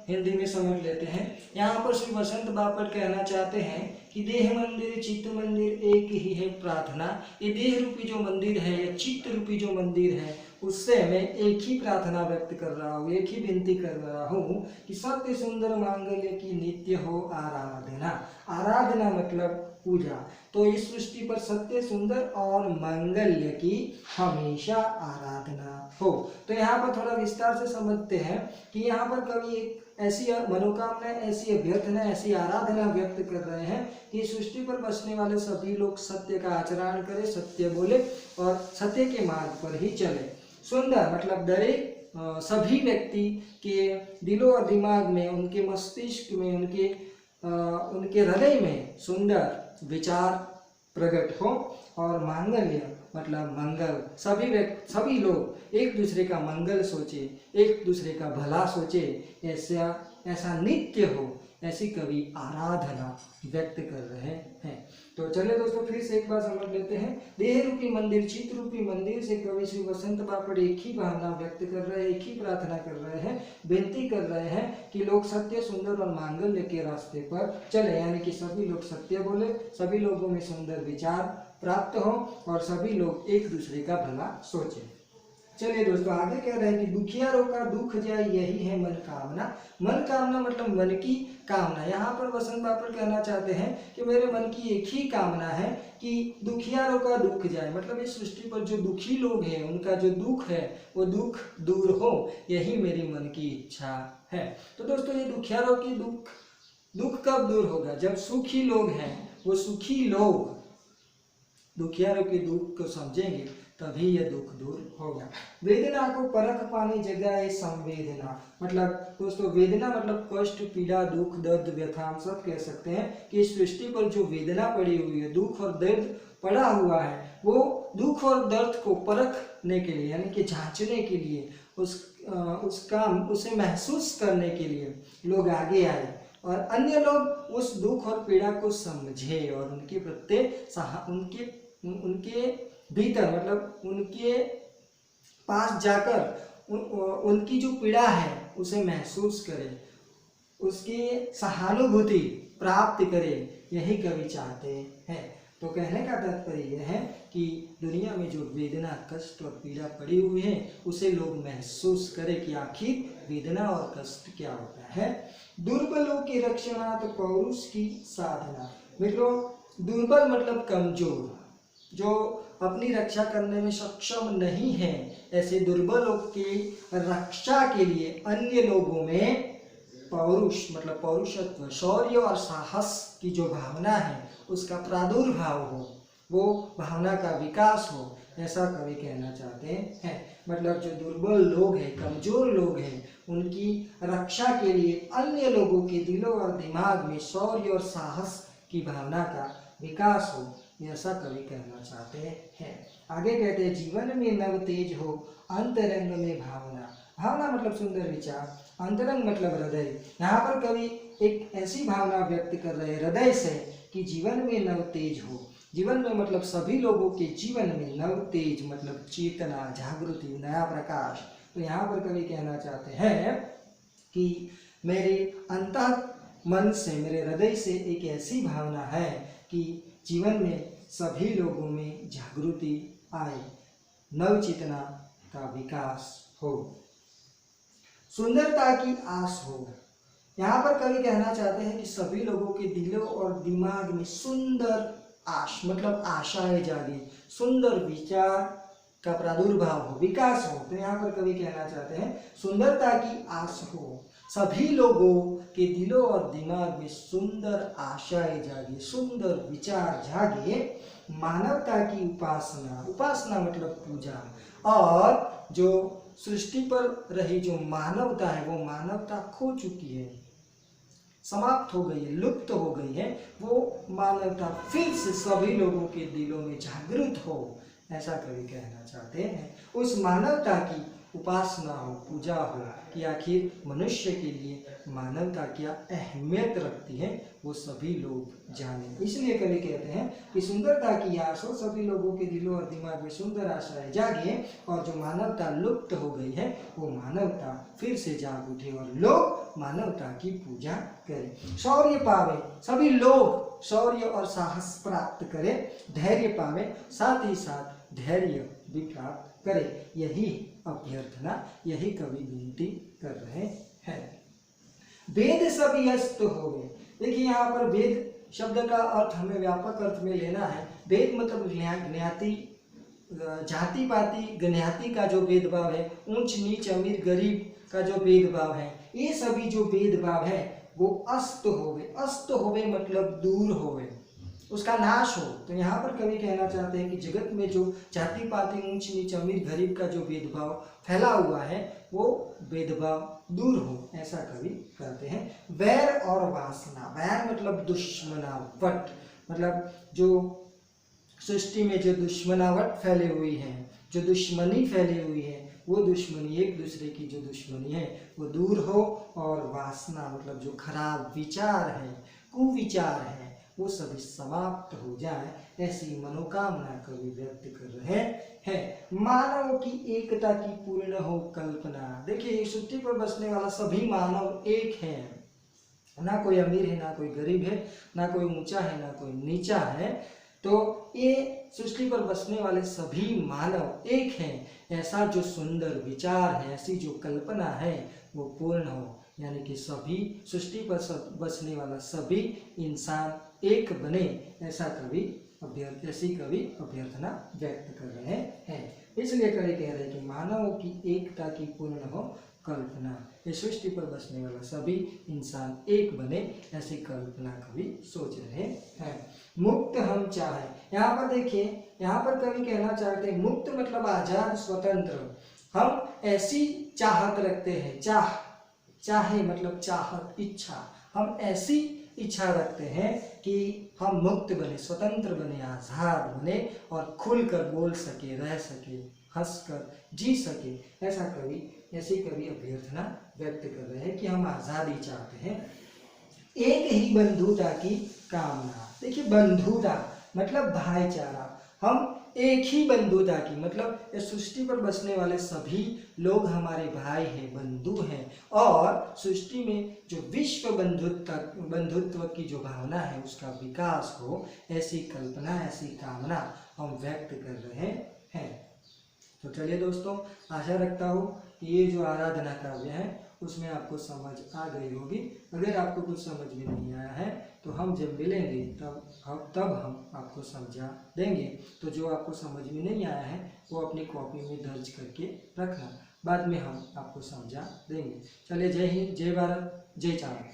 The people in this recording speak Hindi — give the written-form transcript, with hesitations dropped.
हिंदी में समझ लेते हैं। यहाँ पर श्री वसंत बापट कहना चाहते हैं कि देह मंदिर चित्त मंदिर एक ही है प्रार्थना। ये देह रूपी जो मंदिर है या चित्त रूपी जो मंदिर है उससे मैं एक ही प्रार्थना व्यक्त कर रहा हूँ, एक ही विनती कर रहा हूँ कि सत्य सुंदर मांगल्य की नित्य हो आराधना। आराधना मतलब पूजा। तो इस सृष्टि पर सत्य सुंदर और मंगल्य की हमेशा आराधना हो। तो यहाँ पर थोड़ा विस्तार से समझते हैं कि यहाँ पर कवि एक ऐसी मनोकामना, ऐसी अभ्यर्थना, ऐसी आराधना व्यक्त कर रहे हैं कि सृष्टि पर बसने वाले सभी लोग सत्य का आचरण करें, सत्य बोले और सत्य के मार्ग पर ही चले। सुंदर मतलब दरेक सभी व्यक्ति के दिलो और दिमाग में, उनके मस्तिष्क में, उनके हृदय में सुंदर विचार प्रकट हो। और मांगल्य मतलब मंगल, सभी लोग एक दूसरे का मंगल सोचे, एक दूसरे का भला सोचे, ऐसा नित्य हो, ऐसी कवि आराधना व्यक्त कर रहे हैं। तो चलिए दोस्तों फिर से एक बार समझ लेते हैं। देह रूपी मंदिर चित्त रूपी मंदिर से कवि श्री वसंत बापट एक ही भावना व्यक्त कर रहे हैं, एक ही प्रार्थना कर रहे हैं, विनती कर रहे हैं कि लोग सत्य सुंदर और मांगल्य के रास्ते पर चले, यानी कि सभी लोग सत्य बोले, सभी लोगों में सुंदर विचार प्राप्त हो और सभी लोग एक दूसरे का भला सोचे। चलिए दोस्तों आगे कह रहे हैं कि दुखियारों का दुख जाए यही है मन कामना। मन कामना मतलब मन की कामना। यहाँ पर वसंत बापट कहना चाहते हैं कि मेरे मन की एक ही कामना है कि दुखियारों का दुख जाए, मतलब इस सृष्टि पर जो दुखी लोग हैं उनका जो दुख है वो दुख दूर हो, यही मेरी मन की इच्छा है। तो दोस्तों ये दुखियारों की दुख कब दूर होगा? जब सुखी लोग हैं वो सुखी लोग दुखियारों के दुख को समझेंगे तभी यह दुख दूर होगा। वेदना को परख पानी जगाए संवेदना। मतलब दोस्तों वेदना मतलब कष्ट, पीड़ा, दुख, दर्द, व्यथा, हम सब कह सकते हैं कि इस सृष्टि पर जो वेदना पड़ी हुई है, दुख और दर्द पड़ा हुआ है, वो दुख और दर्द को परखने के लिए यानी कि जांचने के लिए, उसे महसूस करने के लिए लोग आगे आए और अन्य लोग उस दुख और पीड़ा को समझे और उनके प्रत्यय उनके भीतर मतलब उनके पास जाकर उनकी जो पीड़ा है उसे महसूस करे, उसकी सहानुभूति प्राप्त करे, यही कवि चाहते हैं। तो कहने का तात्पर्य यह है कि दुनिया में जो वेदना, कष्ट और पीड़ा पड़ी हुई है उसे लोग महसूस करें कि आखिर वेदना और कष्ट क्या होता है। दुर्बलों की रक्षणार्थ पौरुष की साधना। मित्रों दुर्बल मतलब कमजोर, जो अपनी रक्षा करने में सक्षम नहीं है, ऐसे दुर्बलों की रक्षा के लिए अन्य लोगों में पौरुष मतलब पौरुषत्व, शौर्य और साहस की जो भावना है उसका प्रादुर्भाव हो, वो भावना का विकास हो, ऐसा कवि कहना चाहते हैं। मतलब जो दुर्बल लोग हैं, कमजोर लोग हैं, उनकी रक्षा के लिए अन्य लोगों के दिलों और दिमाग में शौर्य और साहस की भावना का विकास हो, ऐसा कवि कहना चाहते हैं। आगे कहते हैं जीवन में नव तेज हो अंतरंग में भावना। भावना मतलब सुंदर विचार, अंतरंग मतलब हृदय। यहाँ पर कवि एक ऐसी भावना व्यक्त कर रहे हैं हृदय से कि जीवन में नव तेज हो। जीवन में मतलब सभी लोगों के जीवन में नव तेज मतलब चेतना, जागृति, नया प्रकाश। तो यहाँ पर कवि कहना चाहते हैं कि मेरे अंतः मन से, मेरे हृदय से एक ऐसी भावना है कि जीवन में सभी लोगों में जागृति आए, नव चेतना का विकास हो, सुंदरता की आस हो। यहाँ पर कवि कहना चाहते हैं कि सभी लोगों के दिलों और दिमाग में सुंदर आश मतलब आशाएं जागे, सुंदर विचार का प्रादुर्भाव हो, विकास हो। तो यहाँ पर कवि कहना चाहते हैं सुंदरता की आस हो, सभी लोगों के दिलों और दिमाग में सुंदर आशाएं जागे, सुंदर विचार जागे, मानवता की उपासना, उपासना मतलब पूजा, और जो सृष्टि पर रही जो मानवता है वो मानवता खो चुकी है, समाप्त हो गई है, लुप्त हो गई है, वो मानवता फिर से सभी लोगों के दिलों में जागृत हो, ऐसा कवि कहना चाहते हैं। उस मानवता की उपासना हो, पूजा हो कि आखिर मनुष्य के लिए मानवता क्या अहमियत रखती है, वो सभी लोग जानें। इसलिए कवि कहते हैं कि सुंदरता की आस हो सभी लोगों के दिलों और दिमाग में, सुंदर आशाएं जागे और जो मानवता लुप्त हो गई है वो मानवता फिर से जाग उठे और लोग मानवता की पूजा करें। शौर्य पावे सभी लोग, शौर्य और साहस प्राप्त करें, धैर्य पावे, साथ ही साथ धैर्य भी प्राप्त करें। यही अभ्यर्थना, यही कवि विनती कर रहे हैं। वेद सभी अस्त हो गए। देखिए यहाँ पर वेद शब्द का अर्थ हमें व्यापक अर्थ में लेना है। वेद मतलब ज्ञाति, जाति पाति ज्ञाति का जो भेदभाव है, ऊंच नीच अमीर गरीब का जो भेदभाव है, ये सभी जो भेदभाव है वो अस्त हो गए। अस्त हो गए मतलब दूर हो गए, उसका नाश हो। तो यहाँ पर कवि कहना चाहते हैं कि जगत में जो जाति पाति ऊंच नीच अमीर गरीब का जो भेदभाव फैला हुआ है वो भेदभाव दूर हो, ऐसा कवि कहते हैं। वैर और वासना, वैर मतलब दुश्मनावट, मतलब जो सृष्टि में जो दुश्मनावट फैली हुई है, जो दुश्मनी फैली हुई है, वो दुश्मनी, एक दूसरे की जो दुश्मनी है वो दूर हो। और वासना मतलब जो खराब विचार है, कुविचार है, वो सभी समाप्त हो जाए, ऐसी मनोकामना कवि व्यक्त कर रहे हैं। मानव की एकता की पूर्ण हो कल्पना। देखिए इस सृष्टि पर बसने वाला सभी मानव एक है, ना कोई अमीर है ना कोई गरीब है, ना कोई ऊंचा है ना कोई नीचा है। तो ये सृष्टि पर बसने वाले सभी मानव एक हैं, ऐसा जो सुंदर विचार है, ऐसी जो कल्पना है वो पूर्ण हो, यानी कि सभी सृष्टि पर बसने वाला सभी इंसान एक बने, ऐसा कवि अभ्यर्थना व्यक्त कर रहे हैं। इसलिए कवि कह रहे हैं कि मानव की एकता की पूर्ण हो कल्पना, इस सृष्टि पर बसने वाला सभी इंसान एक बने, ऐसी कल्पना कवि सोच रहे हैं। मुक्त हम चाहे, यहाँ पर देखिए, यहाँ पर कवि कहना चाहते हैं मुक्त मतलब आजाद स्वतंत्र। हम ऐसी चाहत रखते हैं, चाहे मतलब चाहत, इच्छा, हम ऐसी इच्छा रखते हैं कि हम मुक्त बने, स्वतंत्र बने, आजाद बने और खुलकर बोल सके, रह सके, हंसकर जी सके, ऐसी कवि अभ्यर्थना व्यक्त कर रहे हैं कि हम आजादी चाहते हैं। एक ही बंधुता की कामना। देखिए बंधुता मतलब भाईचारा, हम एक ही बंधुता की, मतलब इस सृष्टि पर बसने वाले सभी लोग हमारे भाई हैं, बंधु हैं, और सृष्टि में जो विश्व बंधुत्व की जो भावना है उसका विकास हो, ऐसी कल्पना, ऐसी कामना हम व्यक्त कर रहे हैं। तो चलिए दोस्तों, आशा रखता हूँ कि ये जो आराधना काव्य है उसमें आपको समझ आ गई होगी। अगर आपको कुछ समझ में नहीं आया है तो हम जब मिलेंगे तब हम आपको समझा देंगे। तो जो आपको समझ में नहीं आया है वो अपनी कॉपी में दर्ज करके रखना, बाद में हम आपको समझा देंगे। चलिए, जय हिंद, जय भारत, जय चारण।